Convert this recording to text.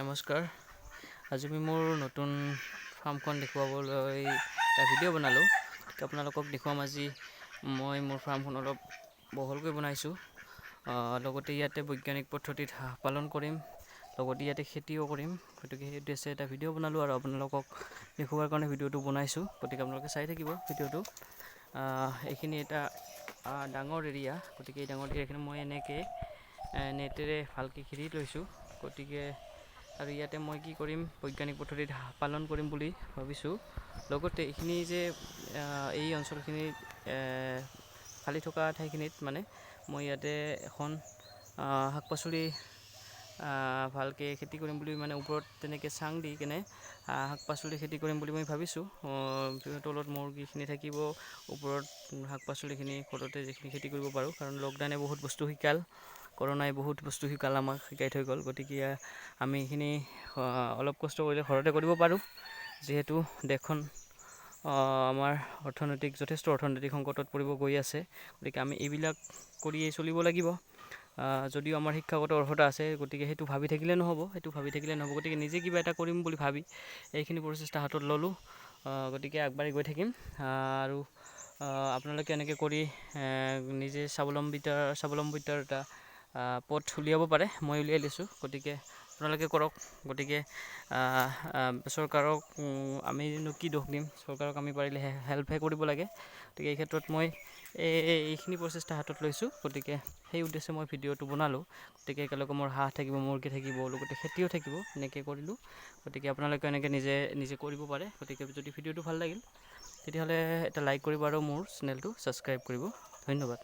নমস্কাৰ। আজি আমি মোৰ নতুন ফাৰ্মখন দেখুৱাবলৈ এটা ভিডিঅ' বনালোঁ। আপোনালোকক দেখুৱাম আজি মই মোৰ ফাৰ্মখন অলপ বহলকৈ বনাইছোঁ। লগতে ইয়াতে বৈজ্ঞানিক পদ্ধতিত হাঁহ পালন কৰিম, লগতে ইয়াতে খেতিও কৰিম। গতিকে সেই উদ্দেশ্যে এটা ভিডিঅ' বনালোঁ আৰু আপোনালোকক দেখুওৱাৰ কাৰণে ভিডিঅ'টো বনাইছোঁ। গতিকে আপোনালোকে চাই থাকিব ভিডিঅ'টো। এইখিনি এটা ডাঙৰ এৰিয়া, গতিকে এই ডাঙৰ এৰিয়াখিনি মই এনেকৈ নেটেৰে ভালকৈ ঘেৰি লৈছোঁ। গতিকে আৰু ইয়াতে মই কি কৰিম, বৈজ্ঞানিক পদ্ধতিত হাঁহ পালন কৰিম বুলি ভাবিছোঁ। লগতে এইখিনি যে এই অঞ্চলখিনিত খালী থকা ঠাইখিনিত মানে মই ইয়াতে এখন শাক পাচলি ভালকৈ খেতি কৰিম বুলি, মানে ওপৰত তেনেকৈ চাং দি কেনে শাক পাচলি খেতি কৰিম বুলি মই ভাবিছোঁ। তলত মুৰ্গীখিনি থাকিব, ওপৰত শাক পাচলিখিনি ঘৰতে যিখিনি খেতি কৰিব পাৰোঁ। কাৰণ লকডাউনে বহুত বস্তু শিকাল, কৰোণাই বহুত বস্তু আমাক শিকাই থৈ গ'ল। গতিকে আমি এইখিনি অলপ কষ্ট কৰিলে ঘৰতে কৰিব পাৰোঁ। যিহেতু দেশখন আমাৰ যথেষ্ট অৰ্থনৈতিক সংকটত পৰিব গৈ আছে। গতিকে আমি এইবিলাক কৰিয়েই চলিব লাগিব। যদিও আমাৰ শিক্ষাগত অৰ্হতা আছে, গতিকে সেইটো ভাবি থাকিলে নহ'ব। গতিকে নিজে কিবা এটা কৰিম বুলি ভাবি এইখিনি প্ৰচেষ্টা হাতত ল'লোঁ। গতিকে আগবাঢ়ি গৈ থাকিম। আৰু আপোনালোকে এনেকৈ কৰি নিজে স্বাৱলম্বিতাৰ এটা পথ উলিয়াব পাৰে। মই উলিয়াই লৈছোঁ, গতিকে আপোনালোকে কৰক। গতিকে চৰকাৰক আমিনো কি দোষ দিম, চৰকাৰক আমি পাৰিলে হেল্পহে কৰিব লাগে। গতিকে এই ক্ষেত্ৰত মই এইখিনি প্ৰচেষ্টা হাতত লৈছোঁ। গতিকে সেই উদ্দেশ্যে মই ভিডিঅ'টো বনালোঁ। গতিকে একেলগে মোৰ হাঁহ থাকিব, মুৰ্গী থাকিব, লগতে খেতিও থাকিব। এনেকৈ কৰিলোঁ। গতিকে আপোনালোকে এনেকৈ নিজে কৰিব পাৰে। গতিকে যদি ভিডিঅ'টো ভাল লাগিল তেতিয়াহ'লে এটা লাইক কৰিব আৰু মোৰ চেনেলটো ছাবস্ক্ৰাইব কৰিব। ধন্যবাদ।